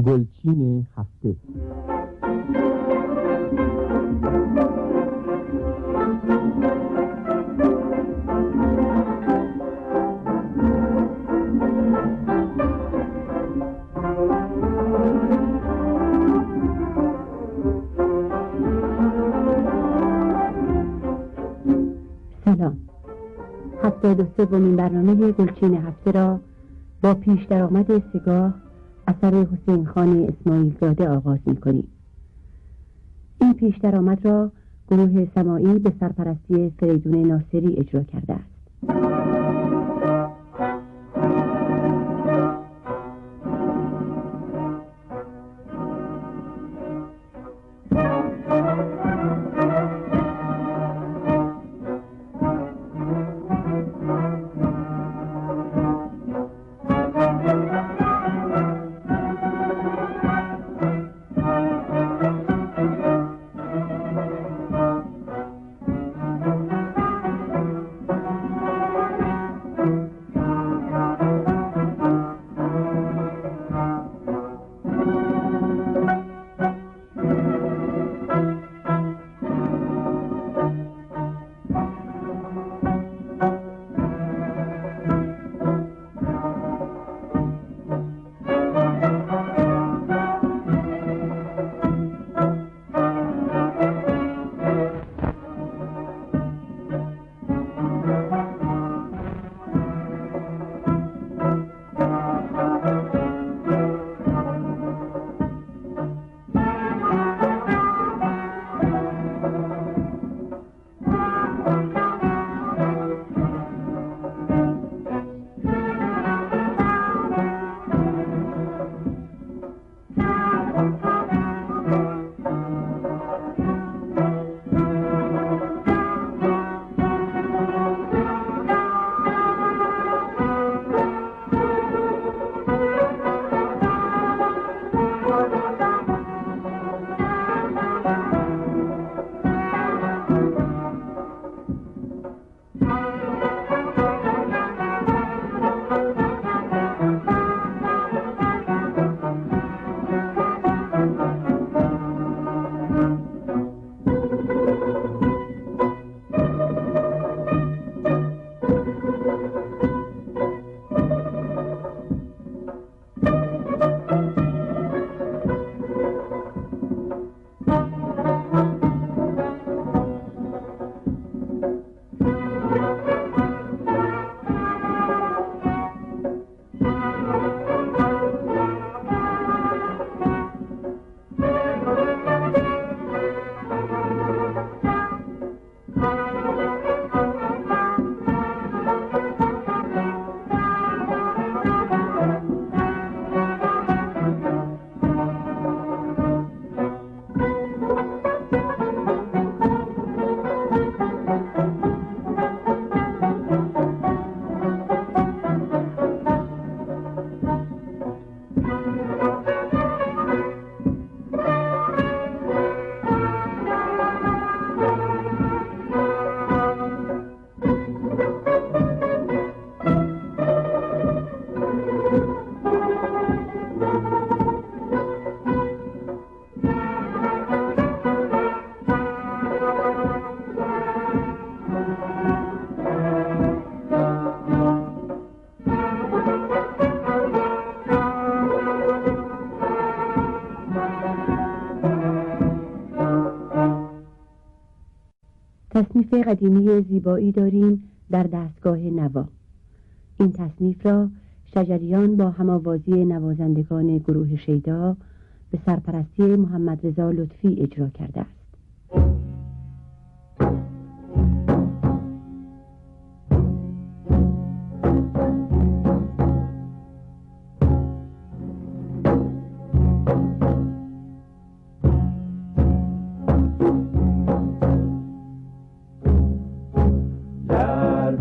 گلچین هفته. سلام. 73مین برنامه گلچین هفته را با پیش درآمد سگاه اثر حسین خان اسماعیل زاده آغاز می‌کنیم. این پیش درآمد را گروه سماعی به سرپرستی فریدون ناصری اجرا کرده است. تصنیف قدیمی زیبایی داریم در دستگاه نوا. این تصنیف را شجریان با هم‌آوازی نوازندگان گروه شیدا به سرپرستی محمد رضا لطفی اجرا کرده است. در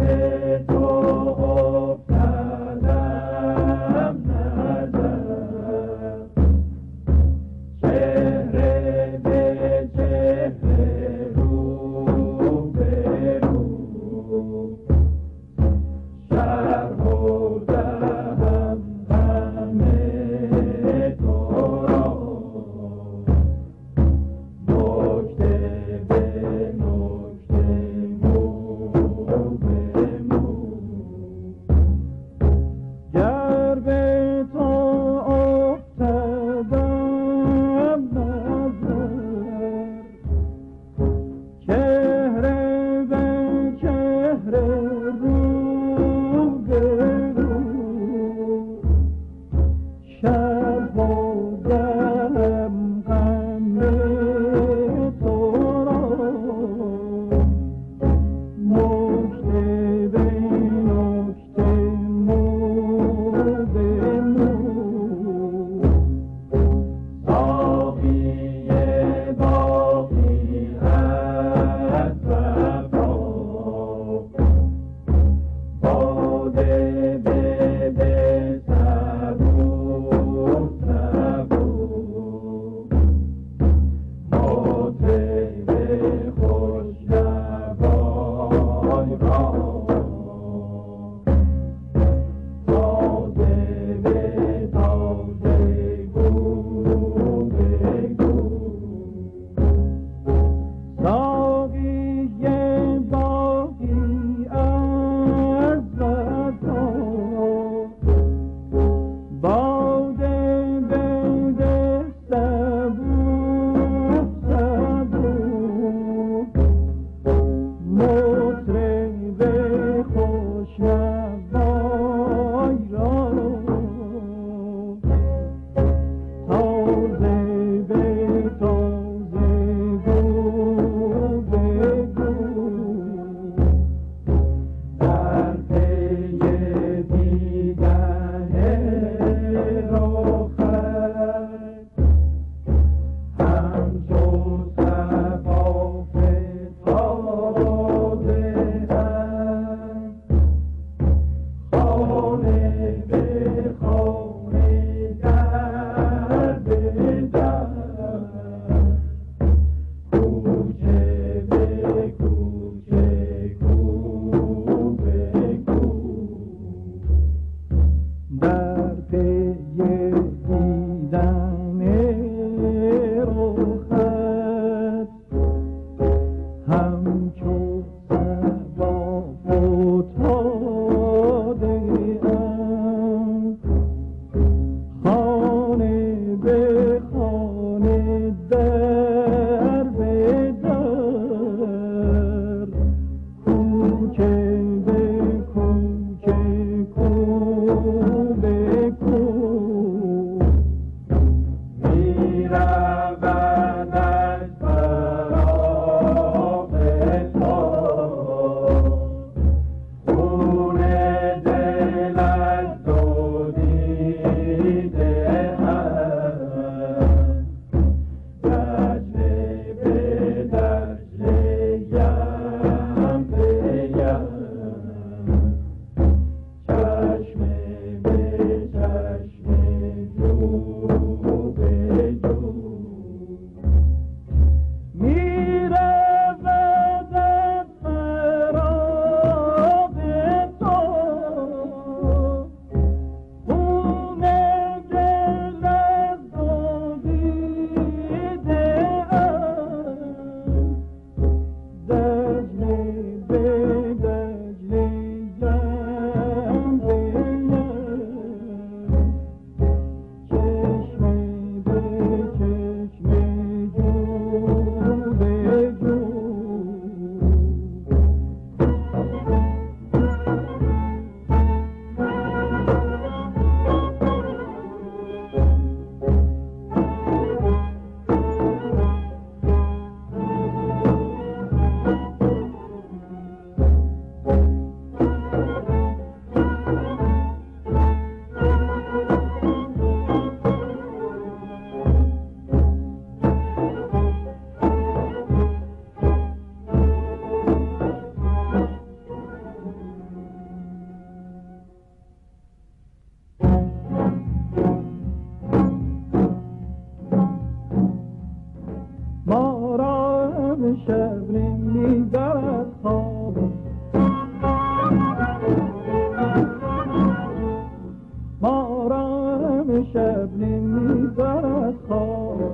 همچو صبا فتاده ام، خانه به خانه در به در، کوچه به کوچه کو به کو می‌رود از فراق تو، خون دل از تو دیده ام، دجله به دجله یم به یم، چشمه به چشمه جو به جو، می‌رود از فراق تو، خون دل از تو دیده ام، دجله به دجله یم به یم، چشمه به چشمه جو به جو. ما را به شبنم می‌برد خواب، ما را به شبنم می‌برد خواب،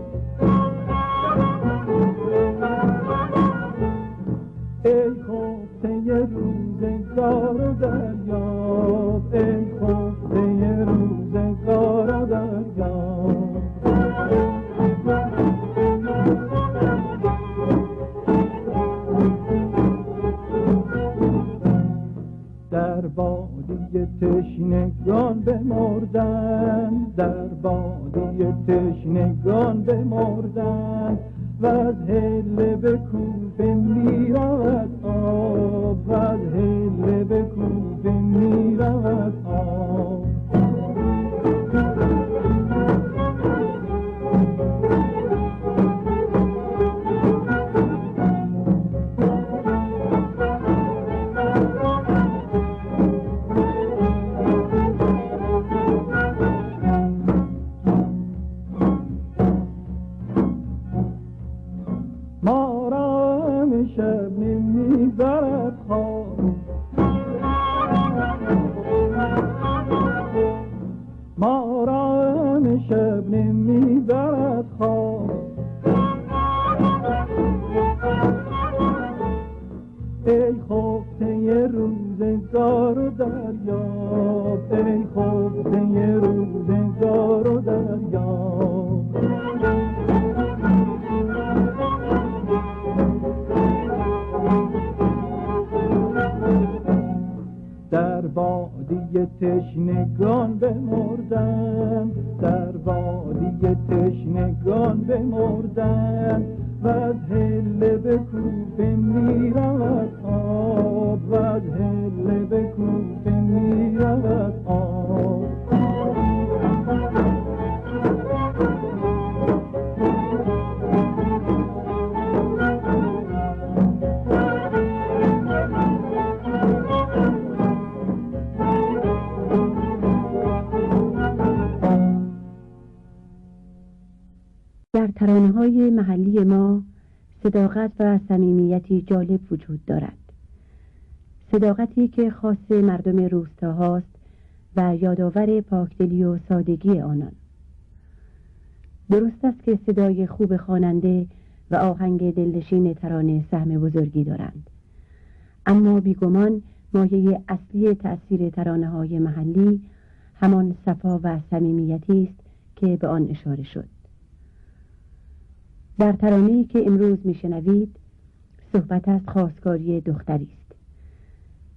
ای خفته روزگار و دریاب، ای خفته روزگار و دریاب، در بادی تشنگان بمردن، در بادی تشنگان بمردن، و از هله به کوفه می‌رود آب، و از هله به کوفه می‌رود آب. ما را به شبنم می‌برد خواب، ما را به شبنم می‌برد خواب، ای خفته روزگار و دریاب، ای خفته روزگار و دریاب. در وادی تشنگان بمردم، در وادی تشنگان بمردم، و از هله به کوفه می‌رود آب، و از هله به کوفه می‌رود آب. در ترانه‌های محلی ما صداقت و صمیمیتی جالب وجود دارد. صداقتی که خاص مردم روستاهاست و یادآور پاکدلی و سادگی آنان. درست است که صدای خوب خواننده و آهنگ دلنشین ترانه سهم بزرگی دارند. اما بیگمان مایه اصلی تأثیر ترانه‌های محلی همان صفا و صمیمیتی است که به آن اشاره شد. در ترانه‌ای که امروز میشنوید صحبت از خواستگاری دختری است.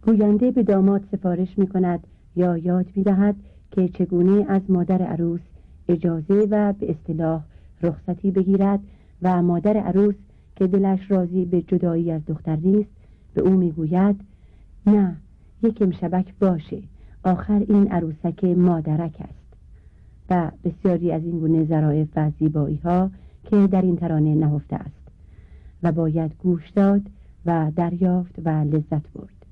گوینده به داماد سفارش می‌کند یا یاد می‌دهد که چگونه از مادر عروس اجازه و به اصطلاح رخصتی بگیرد و مادر عروس که دلش راضی به جدایی از دختر نیست به او میگوید نه، یک امشبک باشه، آخر این عروسک مادرک است. و بسیاری از این گونه ظرافت و زیبایی ها که در این ترانه نهفته است و باید گوش داد و دریافت و لذت برد.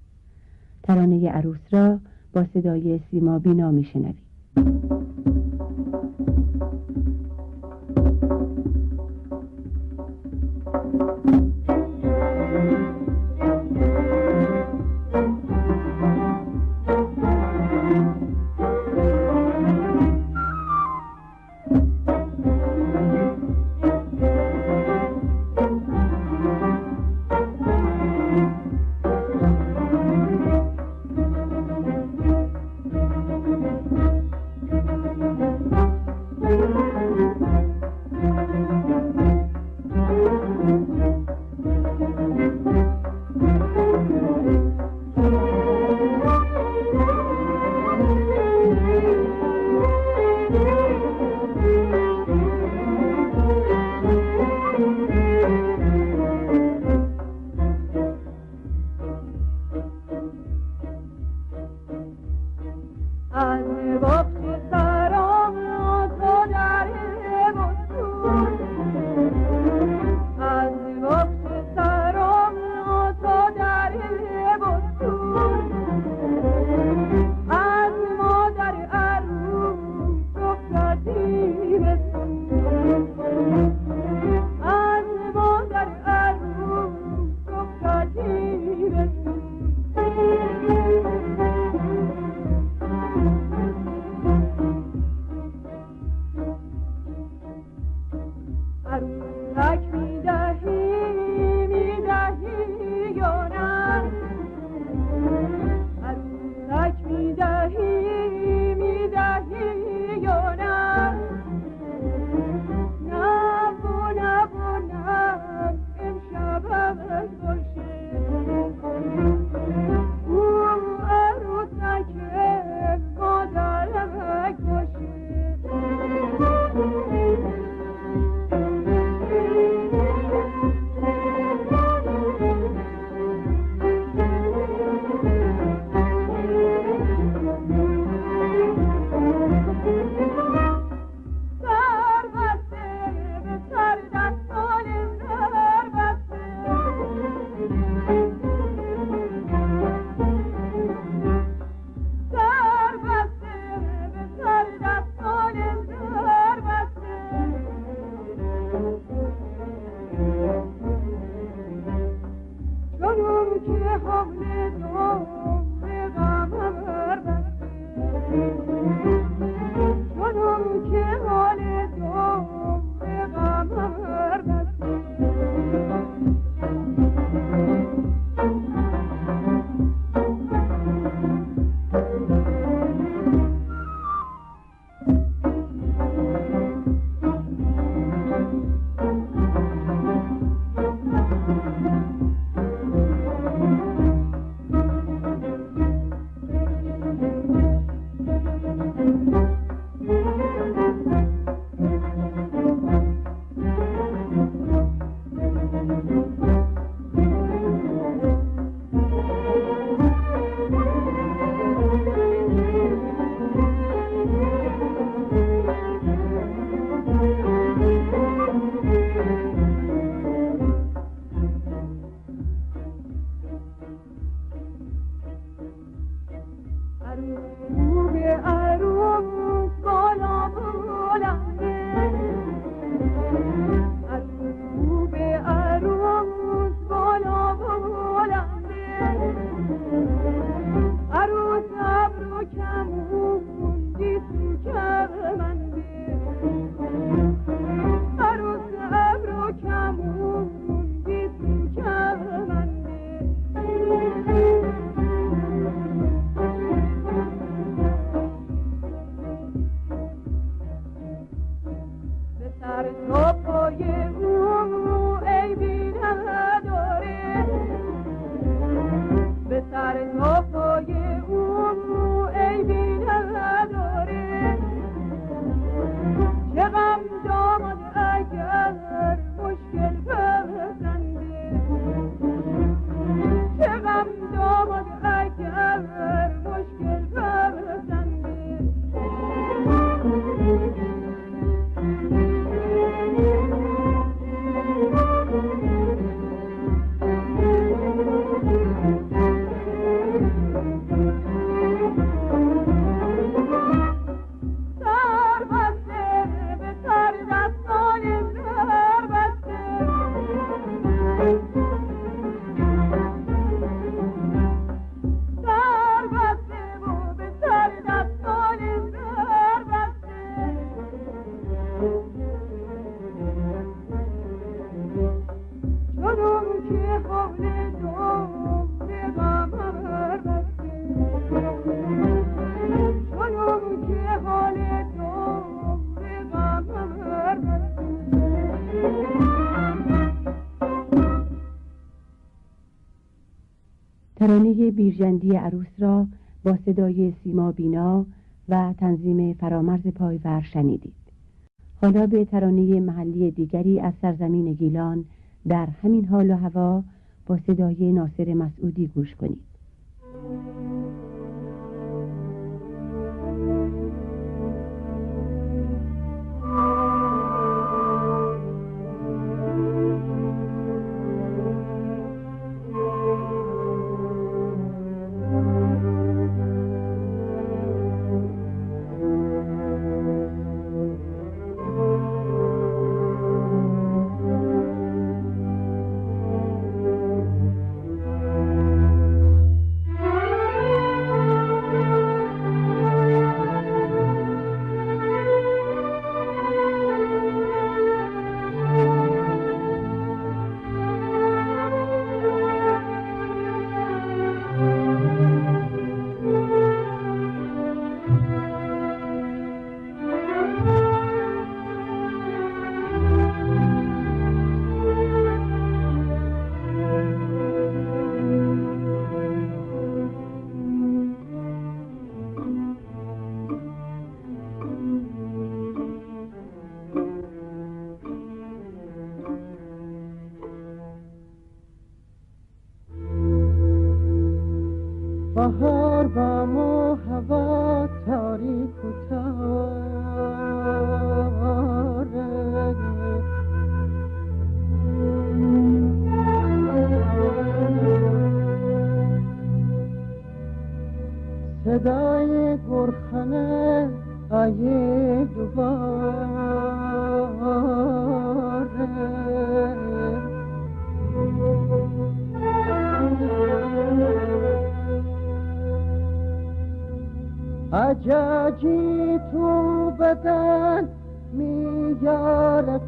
ترانه عروس را با صدای سیما بینا میشنوید. ترانه بیرجندی عروس را با صدای سیما بینا و تنظیم فرامرز پایور شنیدید. حالا به ترانه محلی دیگری از سرزمین گیلان در همین حال و هوا با صدای ناصر مسعودی گوش کنید. بهار بام و هوا تاریک و تاره، صدای گرخنه آیه عجاجی تو بدن میاره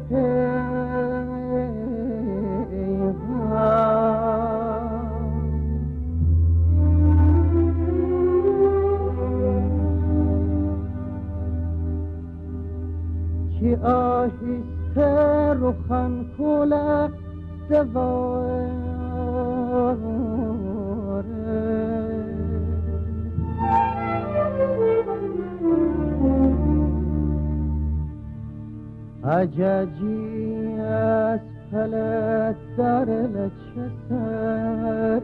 که آهسته روخن کوله دواره عجاجی از پلت در لچه سر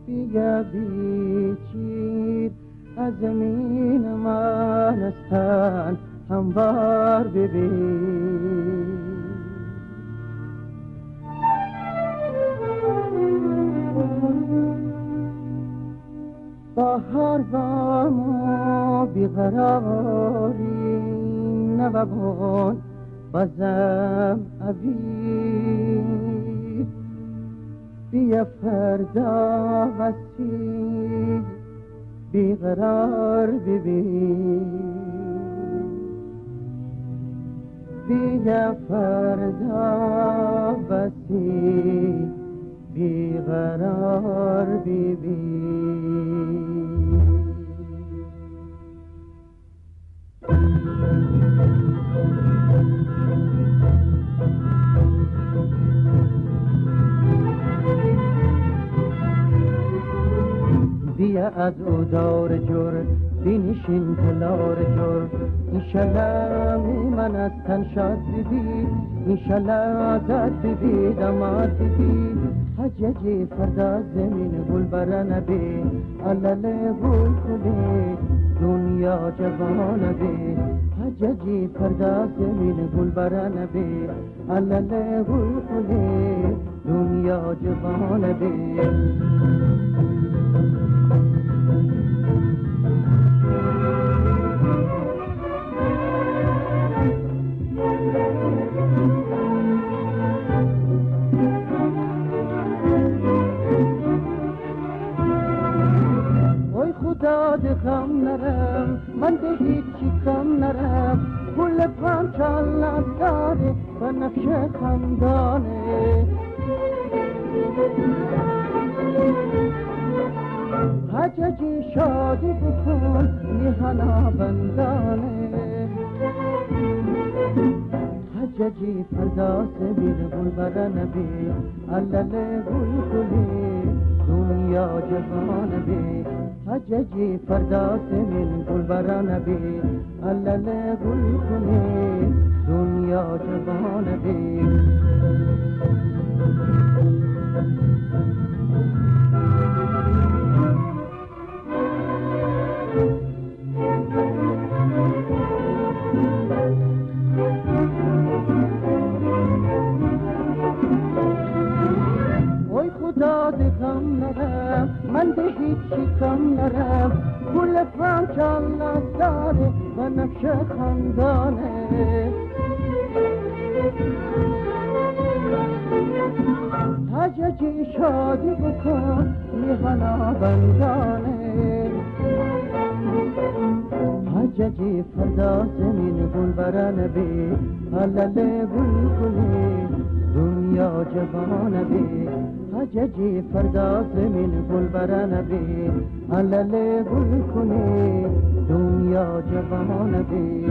بیا بیچیر از زمین من استن هموار ببین بهار بامو بیقراری نبابون بازم عبید بیا فردا وسی بیقرار ببین بیا فردا وسی بیقرار ببین بیا از او دار جور بینشین تلار جور انشالله من از تن شاد ببی انشالله آزاد ببی دماد ببی حججی فردا زمین گل برن بی علل گل کلی دنیا جوان بی حججی فردا زمین گل برن بی علل گل کلی دنیا جوان بی داد غم نرم من به هیچی کم نرم گل پنچال داره و نفش خندانه حججی شادی بکن میهنا بندانه حججی فردا سبیل گل برن بی علل گل گلی دنیا جوان بی حججی فردا زمین گل بران بی علل گل کنی دنیا جوان بی غم نرم من به هیچی کم نرم گل پنج الله داره و نقش خندانه حججی شادی بکن میهنا بندانه حججی فردا زمین گل برن بی علل گل کنی دنیا جوان بی حججی فردا زمین گل برن بی علل گل کنی دنیا جوان بی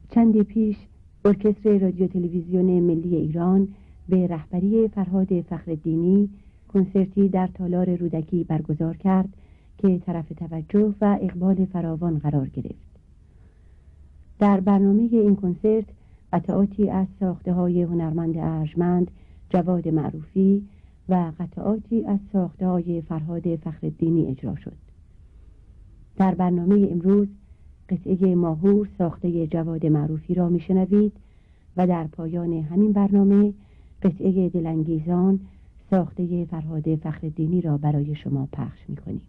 چندی پیش ارکستر رادیو تلویزیون ملی ایران به رهبری فرهاد فخرالدینی کنسرتی در تالار رودکی برگزار کرد که طرف توجه و اقبال فراوان قرار گرفت. در برنامه این کنسرت قطعاتی از ساخته‌های هنرمند ارجمند جواد معروفی و قطعاتی از ساخته‌های فرهاد فخرالدینی اجرا شد. در برنامه امروز قطعه ماهور ساخته جواد معروفی را میشنوید و در پایان همین برنامه قطعه دلانگیزان ساخته فرهاد فخرالدینی را برای شما پخش می‌کنیم.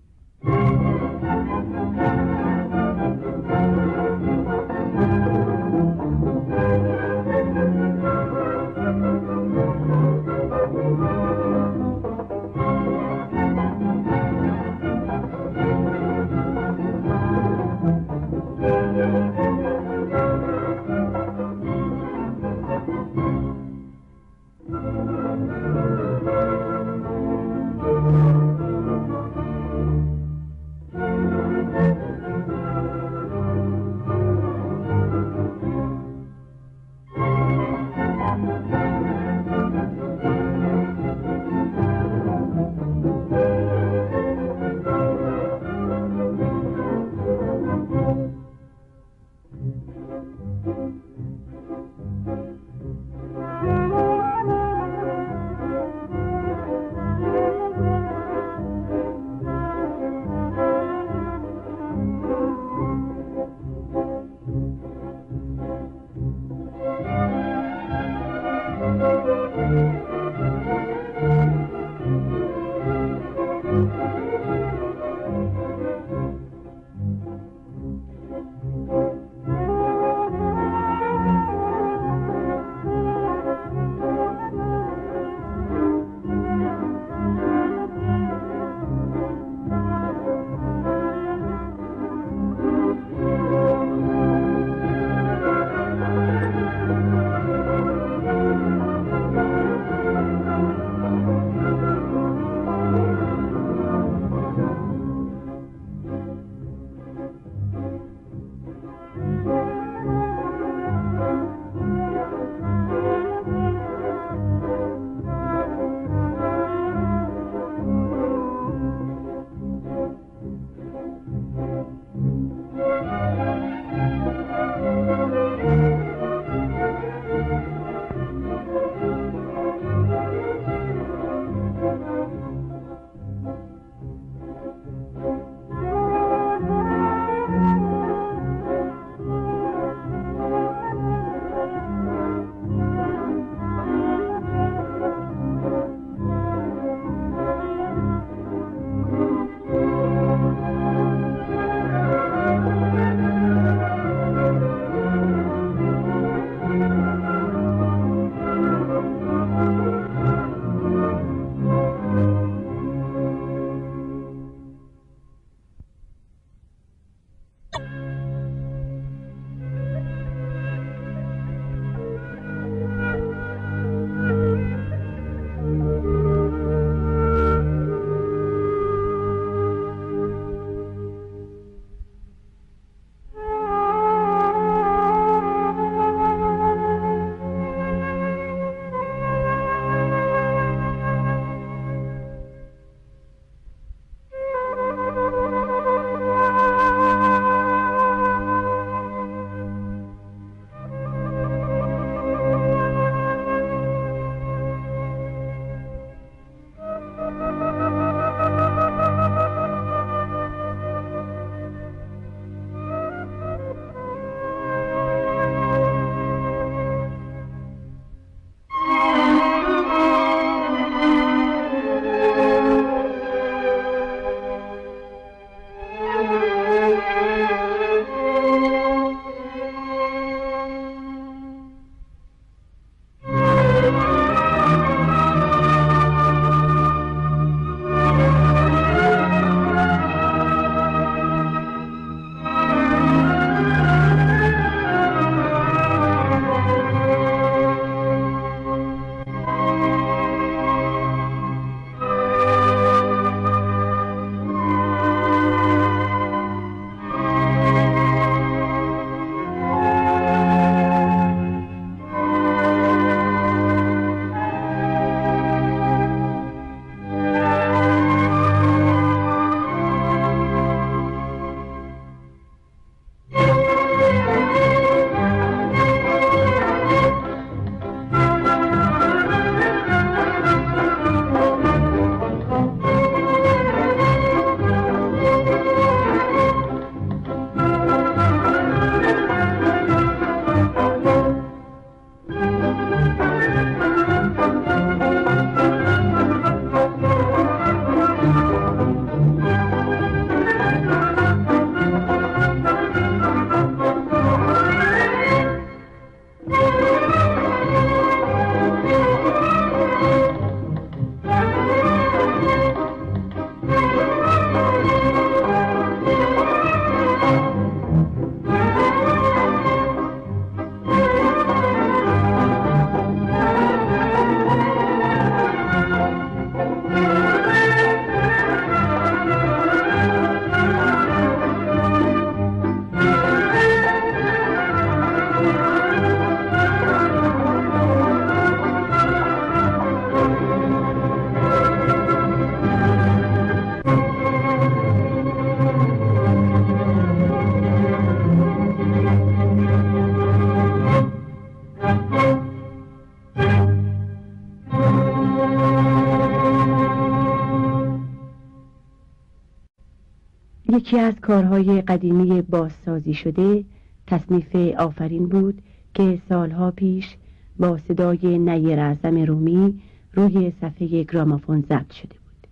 یکی از کارهای قدیمی بازسازی شده تصنیف آفرین بود که سالها پیش با صدای نی رعظم رومی روی صفحه گرامافون ضبط شده بود.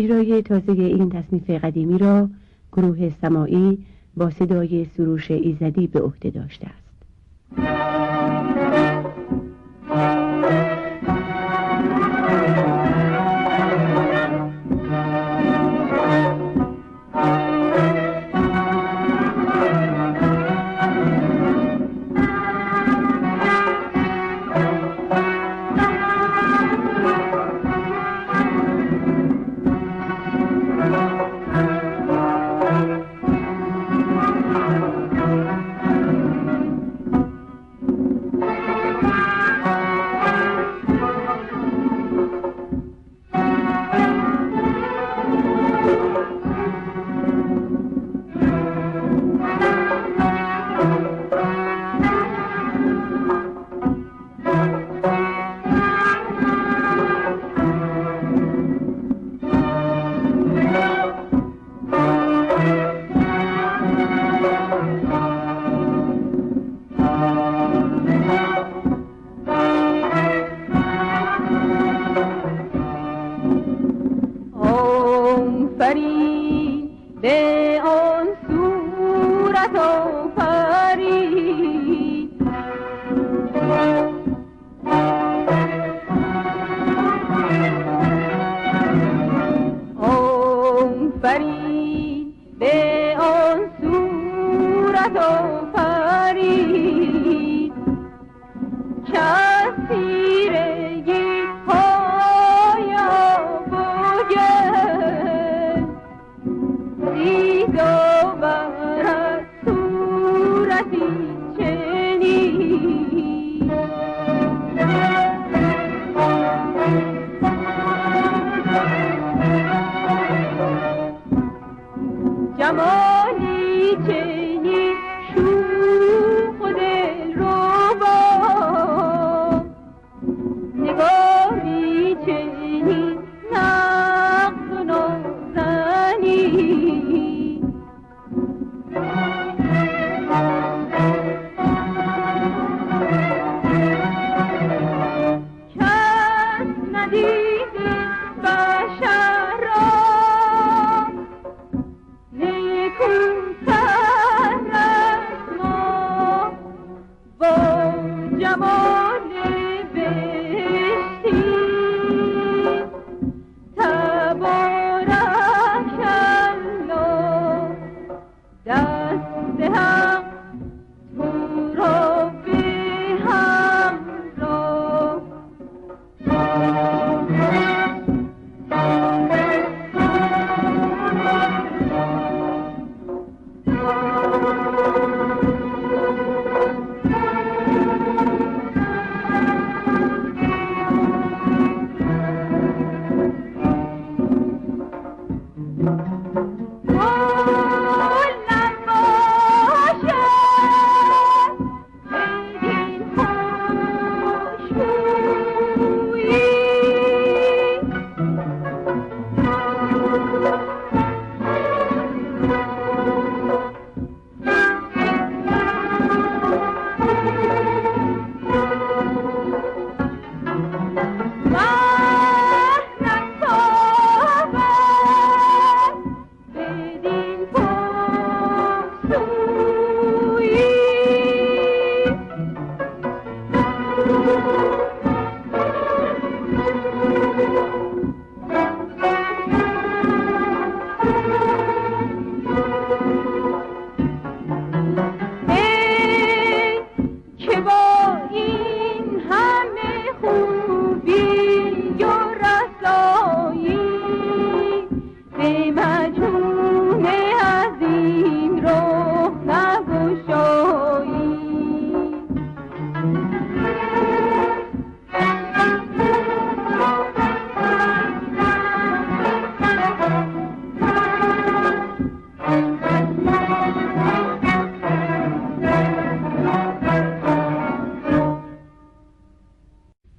اجرای تازه این تصنیف قدیمی را گروه سماعی با صدای سروش ایزدی به عهده داشته است.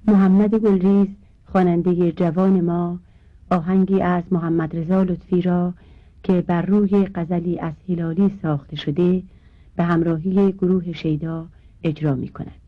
محمد گلریز خواننده جوان ما آهنگی از محمد رضا لطفی را که بر روی غزلی از هلالی ساخته شده به همراهی گروه شیدا اجرا می کند.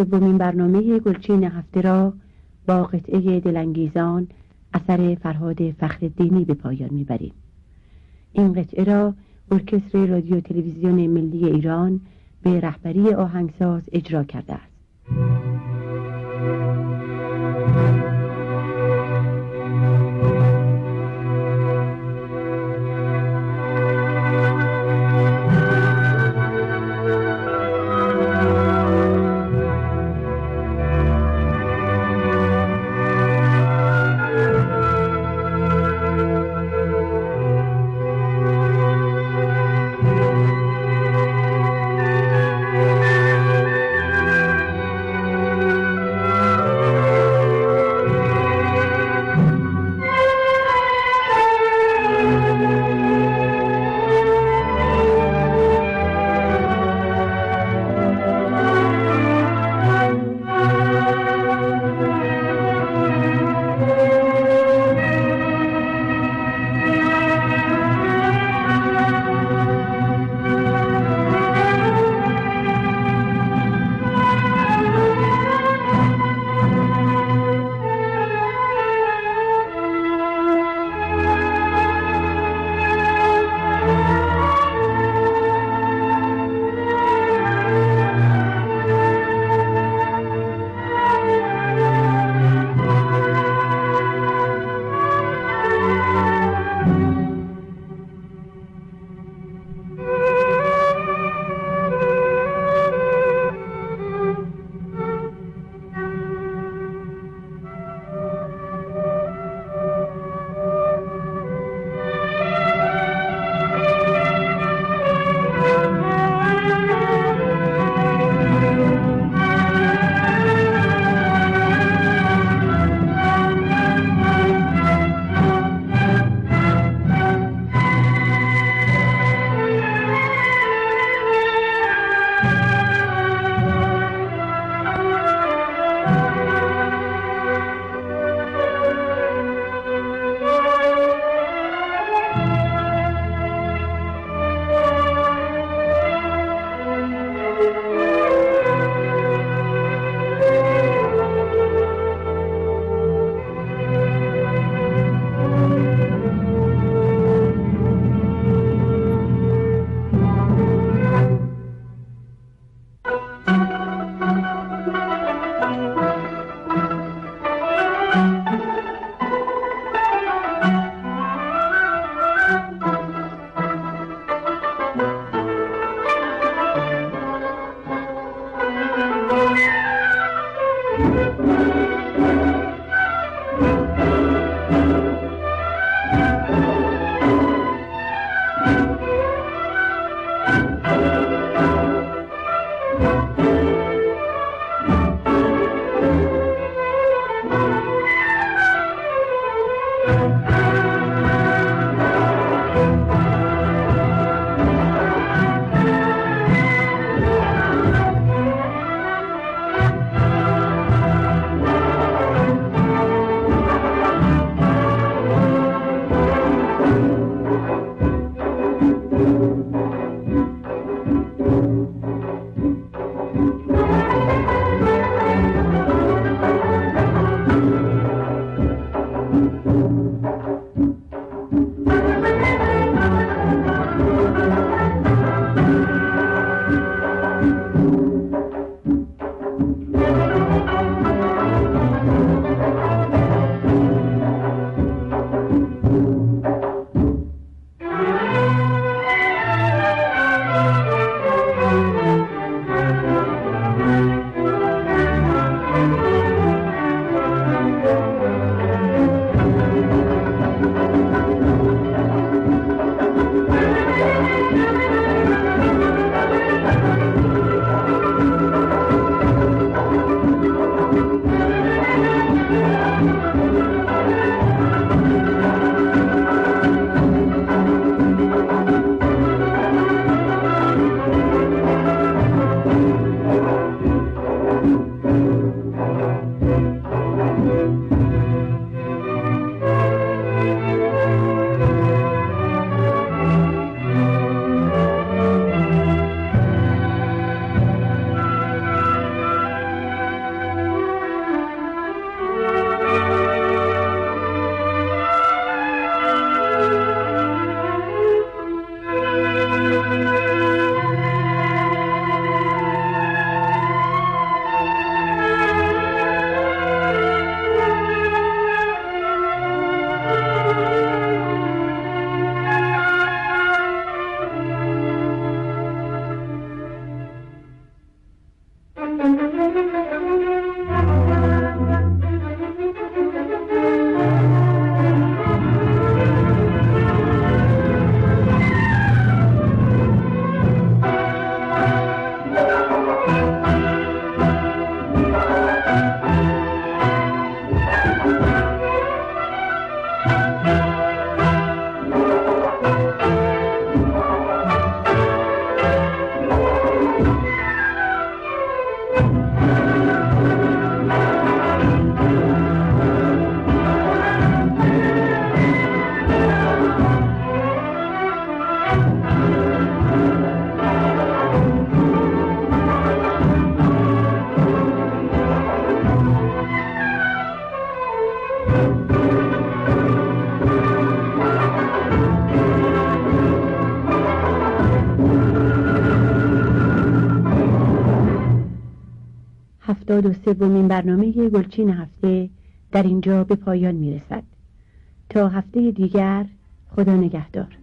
سومین برنامه گلچین هفته را با قطعه دلانگیزان اثر فرهاد فخرالدینی به پایان میبریم. این قطعه را ارکستر رادیو تلویزیون ملی ایران به رهبری آهنگساز اجرا کرده است. 73مین برنامه گلچین هفته در اینجا به پایان می رسد. تا هفته دیگر، خدا نگهدار.